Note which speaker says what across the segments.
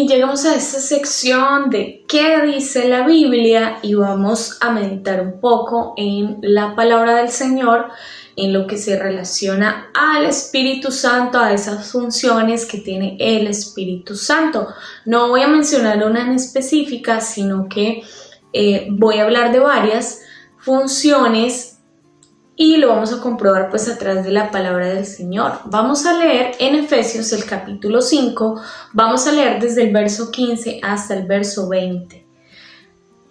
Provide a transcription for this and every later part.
Speaker 1: y llegamos a esta sección de ¿qué dice la Biblia? Y vamos a meditar un poco en la palabra del Señor, en lo que se relaciona al Espíritu Santo, a esas funciones que tiene el Espíritu Santo. No voy a mencionar una en específica, sino que voy a hablar de varias funciones y lo vamos a comprobar pues a través de la palabra del Señor. Vamos a leer en Efesios el capítulo 5, vamos a leer desde el verso 15 hasta el verso 20.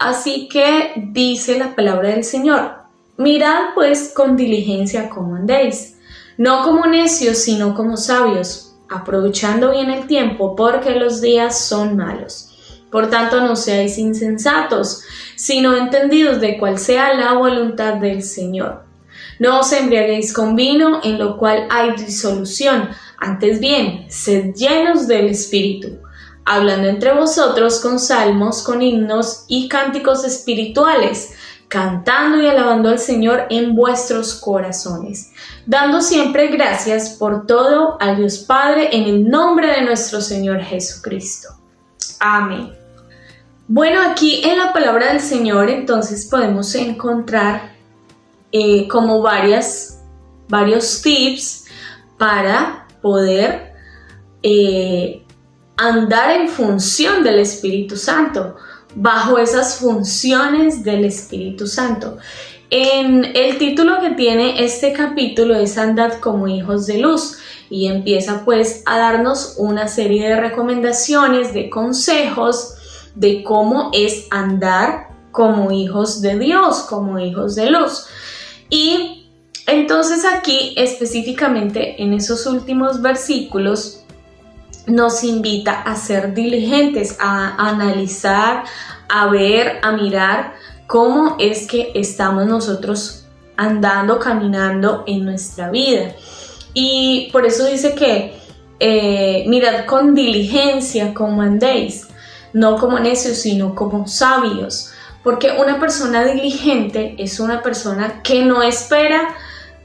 Speaker 1: Así que dice la palabra del Señor: mirad pues con diligencia cómo andéis, no como necios sino como sabios, aprovechando bien el tiempo porque los días son malos. Por tanto no seáis insensatos, sino entendidos de cuál sea la voluntad del Señor. No os embriaguéis con vino, en lo cual hay disolución, antes bien, sed llenos del Espíritu, hablando entre vosotros con salmos, con himnos y cánticos espirituales, cantando y alabando al Señor en vuestros corazones, dando siempre gracias por todo al Dios Padre en el nombre de nuestro Señor Jesucristo. Amén. Bueno, aquí en la palabra del Señor entonces podemos encontrar como varios tips para poder andar en función del Espíritu Santo, bajo esas funciones del Espíritu Santo. En el título que tiene este capítulo es Andad como hijos de luz, y empieza pues a darnos una serie de recomendaciones, de consejos de cómo es andar como hijos de Dios, como hijos de luz. Y entonces aquí específicamente en esos últimos versículos nos invita a ser diligentes, a analizar, a ver, a mirar cómo es que estamos nosotros andando, caminando en nuestra vida. Y por eso dice que mirad con diligencia cómo andéis, no como necios sino como sabios. Porque una persona diligente es una persona que no espera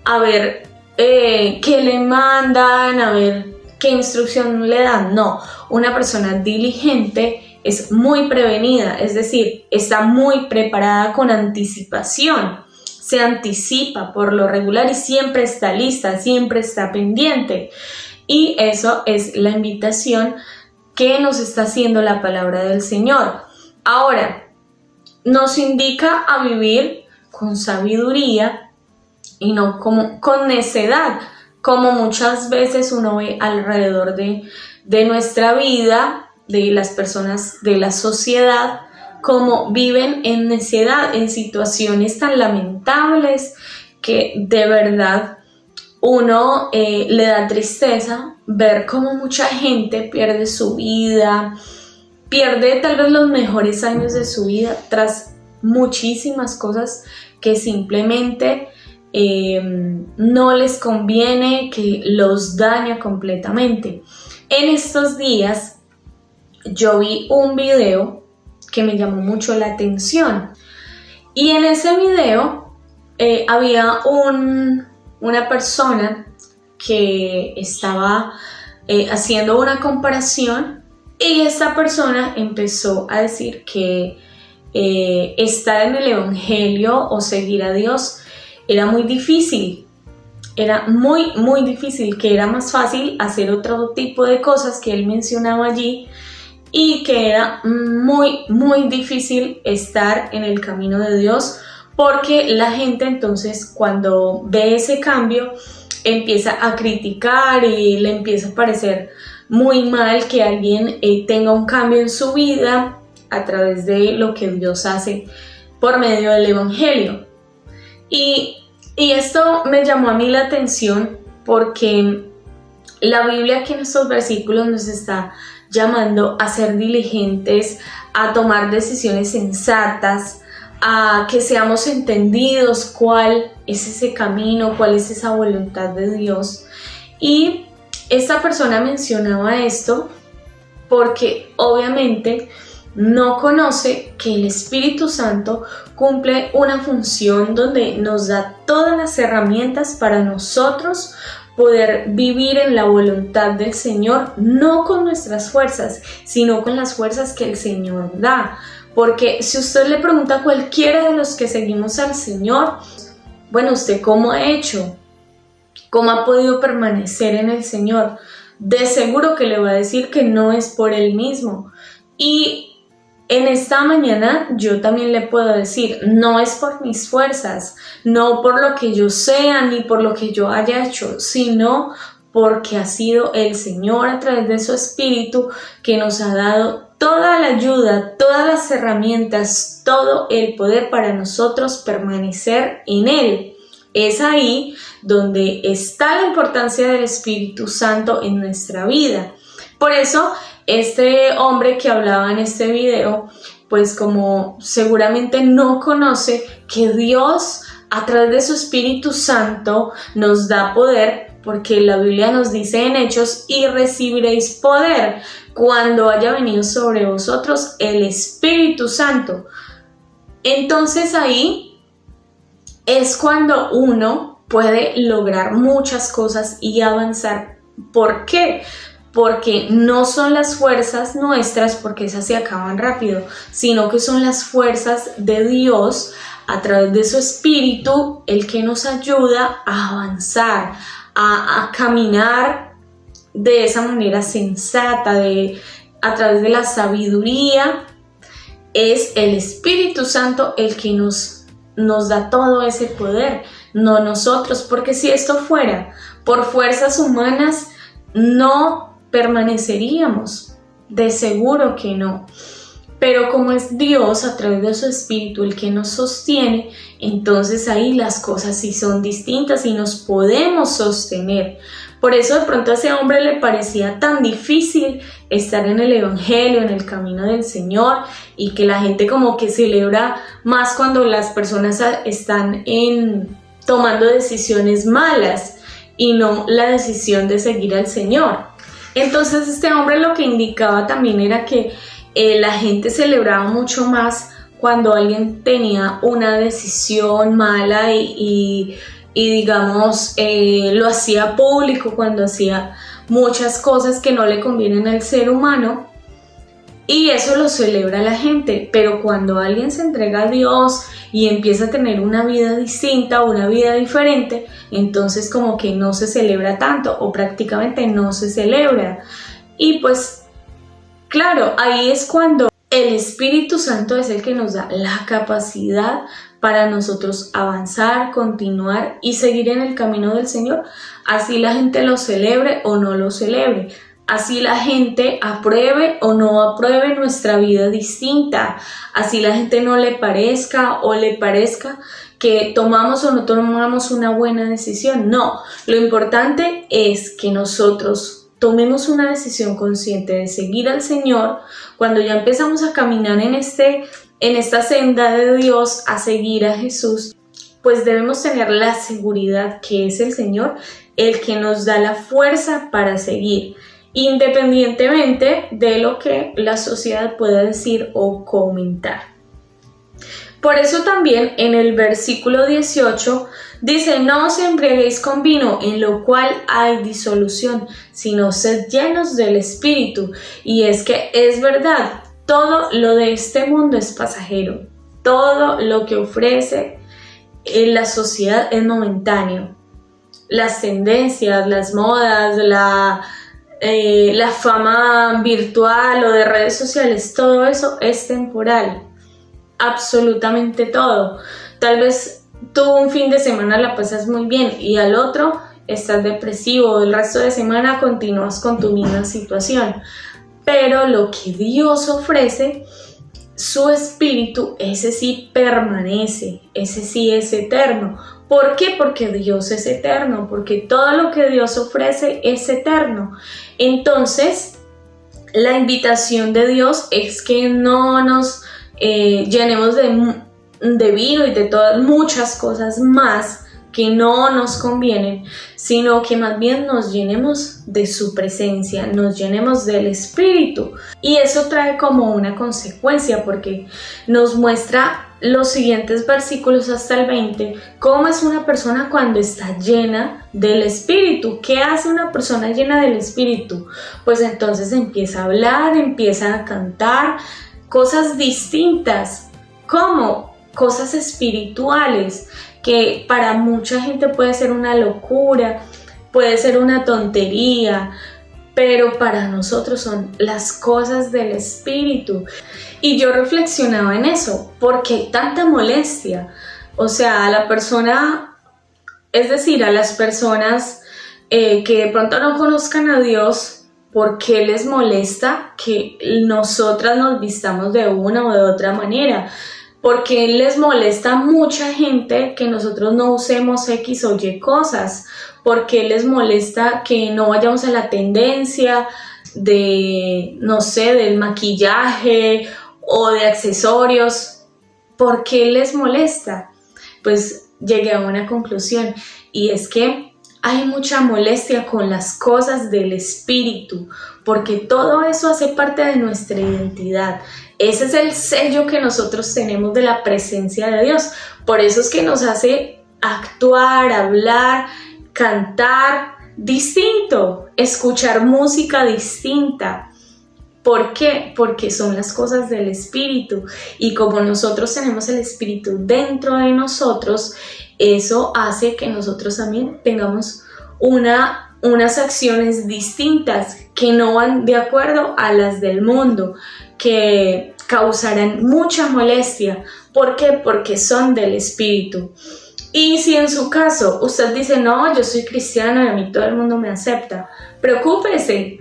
Speaker 1: a ver qué le mandan, a ver qué instrucción le dan. No, una persona diligente es muy prevenida, es decir, está muy preparada con anticipación. Se anticipa por lo regular y siempre está lista, siempre está pendiente. Y eso es la invitación que nos está haciendo la palabra del Señor. Ahora, nos indica a vivir con sabiduría y no con necedad, como muchas veces uno ve alrededor de nuestra vida, de las personas de la sociedad, como viven en necedad, en situaciones tan lamentables que de verdad uno le da tristeza ver cómo mucha gente pierde su vida, pierde tal vez los mejores años de su vida tras muchísimas cosas que simplemente no les conviene, que los daña completamente. En estos días yo vi un video que me llamó mucho la atención y en ese video había una persona que estaba haciendo una comparación. Y esta persona empezó a decir que estar en el Evangelio o seguir a Dios era muy difícil, muy difícil, que era más fácil hacer otro tipo de cosas que él mencionaba allí y que era muy difícil estar en el camino de Dios, porque la gente entonces cuando ve ese cambio empieza a criticar y le empieza a parecer muy mal que alguien tenga un cambio en su vida a través de lo que Dios hace por medio del Evangelio. Y esto me llamó a mí la atención porque la Biblia aquí en estos versículos nos está llamando a ser diligentes, a tomar decisiones sensatas, a que seamos entendidos cuál es ese camino, cuál es esa voluntad de Dios. Y esta persona mencionaba esto porque obviamente no conoce que el Espíritu Santo cumple una función donde nos da todas las herramientas para nosotros poder vivir en la voluntad del Señor, no con nuestras fuerzas, sino con las fuerzas que el Señor da. Porque si usted le pregunta a cualquiera de los que seguimos al Señor, bueno, ¿usted cómo ha hecho? ¿Cómo ha podido permanecer en el Señor? De seguro que le va a decir que no es por Él mismo. Y en esta mañana yo también le puedo decir, no es por mis fuerzas, no por lo que yo sea ni por lo que yo haya hecho, sino porque ha sido el Señor a través de su Espíritu que nos ha dado toda la ayuda, todas las herramientas, todo el poder para nosotros permanecer en Él. Es ahí donde está la importancia del Espíritu Santo en nuestra vida. Por eso, este hombre que hablaba en este video, pues como seguramente no conoce que Dios a través de su Espíritu Santo nos da poder, porque la Biblia nos dice en Hechos, y recibiréis poder cuando haya venido sobre vosotros el Espíritu Santo. Entonces ahí es cuando uno puede lograr muchas cosas y avanzar. ¿Por qué? Porque no son las fuerzas nuestras, porque esas se acaban rápido, sino que son las fuerzas de Dios a través de su Espíritu el que nos ayuda a avanzar, a caminar de esa manera sensata, a través de la sabiduría. Es el Espíritu Santo el que nos da todo ese poder, no nosotros, porque si esto fuera por fuerzas humanas, no permaneceríamos, de seguro que no. Pero como es Dios a través de su Espíritu el que nos sostiene, entonces ahí las cosas sí son distintas y nos podemos sostener. Por eso de pronto a ese hombre le parecía tan difícil estar en el Evangelio, en el camino del Señor, y que la gente como que celebra más cuando las personas están tomando decisiones malas y no la decisión de seguir al Señor. Entonces este hombre lo que indicaba también era que la gente celebraba mucho más cuando alguien tenía una decisión mala y digamos lo hacía público, cuando hacía muchas cosas que no le convienen al ser humano, y eso lo celebra la gente. Pero cuando alguien se entrega a Dios y empieza a tener una vida distinta, una vida diferente, entonces como que no se celebra tanto o prácticamente no se celebra. Y pues claro, ahí es cuando el Espíritu Santo es el que nos da la capacidad para nosotros avanzar, continuar y seguir en el camino del Señor, así la gente lo celebre o no lo celebre. Así la gente apruebe o no apruebe nuestra vida distinta, así la gente no le parezca o le parezca que tomamos o no tomamos una buena decisión. No, lo importante es que nosotros tomemos una decisión consciente de seguir al Señor. Cuando ya empezamos a caminar en esta senda de Dios, a seguir a Jesús, pues debemos tener la seguridad que es el Señor el que nos da la fuerza para seguir, independientemente de lo que la sociedad pueda decir o comentar. Por eso también en el versículo 18 dice: no os embriaguéis con vino, en lo cual hay disolución, sino sed llenos del Espíritu. Y es que es verdad, todo lo de este mundo es pasajero, todo lo que ofrece en la sociedad es momentáneo. Las tendencias, las modas, la fama virtual o de redes sociales, todo eso es temporal, absolutamente todo. Tal vez tú un fin de semana la pasas muy bien y al otro estás depresivo, el resto de semana continúas con tu misma situación. Pero lo que Dios ofrece, su Espíritu, ese sí permanece, ese sí es eterno. ¿Por qué? Porque Dios es eterno, porque todo lo que Dios ofrece es eterno. Entonces, la invitación de Dios es que no nos llenemos de vino y de todas muchas cosas más que no nos convienen, sino que más bien nos llenemos de su presencia, nos llenemos del Espíritu. Y eso trae como una consecuencia, porque nos muestra los siguientes versículos hasta el 20, cómo es una persona cuando está llena del Espíritu. ¿Qué hace una persona llena del Espíritu? Pues entonces empieza a hablar, empieza a cantar cosas distintas, como cosas espirituales, que para mucha gente puede ser una locura, puede ser una tontería, pero para nosotros son las cosas del Espíritu. Y yo reflexionaba en eso, ¿por qué tanta molestia? O sea, a la persona, es decir, a las personas que de pronto no conozcan a Dios, ¿por qué les molesta que nosotras nos vistamos de una o de otra manera? ¿Por qué les molesta a mucha gente que nosotros no usemos X o Y cosas? ¿Por qué les molesta que no vayamos a la tendencia de, no sé, del maquillaje o de accesorios? ¿Por qué les molesta? Pues llegué a una conclusión, y es que hay mucha molestia con las cosas del Espíritu, porque todo eso hace parte de nuestra identidad. Ese es el sello que nosotros tenemos de la presencia de Dios. Por eso es que nos hace actuar, hablar, cantar distinto, escuchar música distinta. ¿Por qué? Porque son las cosas del Espíritu, y como nosotros tenemos el Espíritu dentro de nosotros, eso hace que nosotros también tengamos unas acciones distintas que no van de acuerdo a las del mundo, que causarán mucha molestia. ¿Por qué? Porque son del Espíritu. Y si en su caso usted dice, no, yo soy cristiano y a mí todo el mundo me acepta, preocúpese.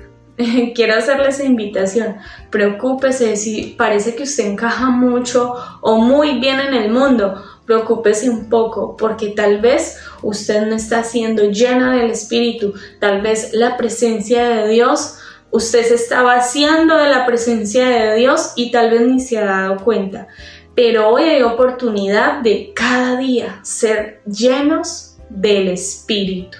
Speaker 1: Quiero hacerle esa invitación. Preocúpese si parece que usted encaja mucho o muy bien en el mundo. Preocúpese un poco, porque tal vez usted no está siendo lleno del Espíritu. Tal vez la presencia de Dios, usted se está vaciando de la presencia de Dios y tal vez ni se ha dado cuenta. Pero hoy hay oportunidad de cada día ser llenos del Espíritu.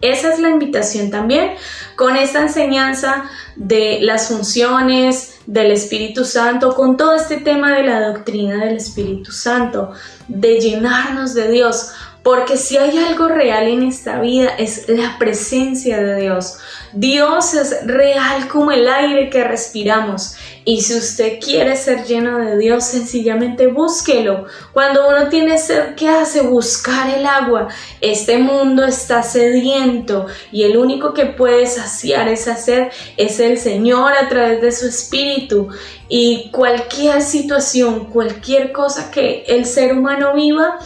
Speaker 1: Esa es la invitación también con esta enseñanza de las funciones del Espíritu Santo, con todo este tema de la doctrina del Espíritu Santo, de llenarnos de Dios, porque si hay algo real en esta vida es la presencia de Dios. Dios es real como el aire que respiramos, y si usted quiere ser lleno de Dios, sencillamente búsquelo. Cuando uno tiene sed, ¿qué hace? Buscar el agua. Este mundo está sediento y el único que puede saciar esa sed es el Señor a través de su Espíritu. Y cualquier situación, cualquier cosa que el ser humano viva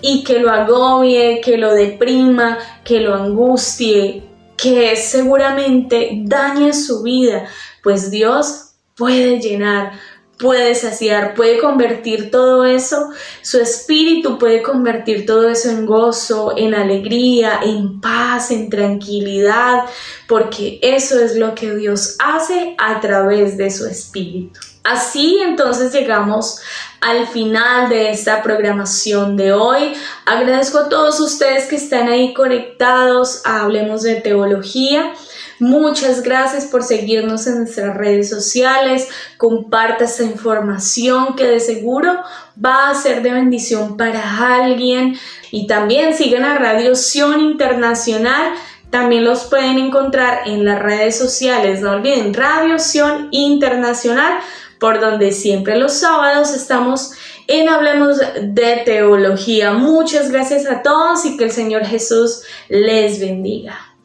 Speaker 1: y que lo agobie, que lo deprima, que lo angustie, que seguramente dañe su vida, pues Dios puede llenar, puede saciar, puede convertir todo eso, su Espíritu puede convertir todo eso en gozo, en alegría, en paz, en tranquilidad, porque eso es lo que Dios hace a través de su Espíritu. Así entonces llegamos al final de esta programación de hoy. Agradezco a todos ustedes que están ahí conectados a Hablemos de Teología. Muchas gracias por seguirnos en nuestras redes sociales. Comparta esta información que de seguro va a ser de bendición para alguien. Y también sigan a Radio Sion Internacional. También los pueden encontrar en las redes sociales. No olviden, Radio Sion Internacional, por donde siempre los sábados estamos en Hablemos de Teología. Muchas gracias a todos y que el Señor Jesús les bendiga.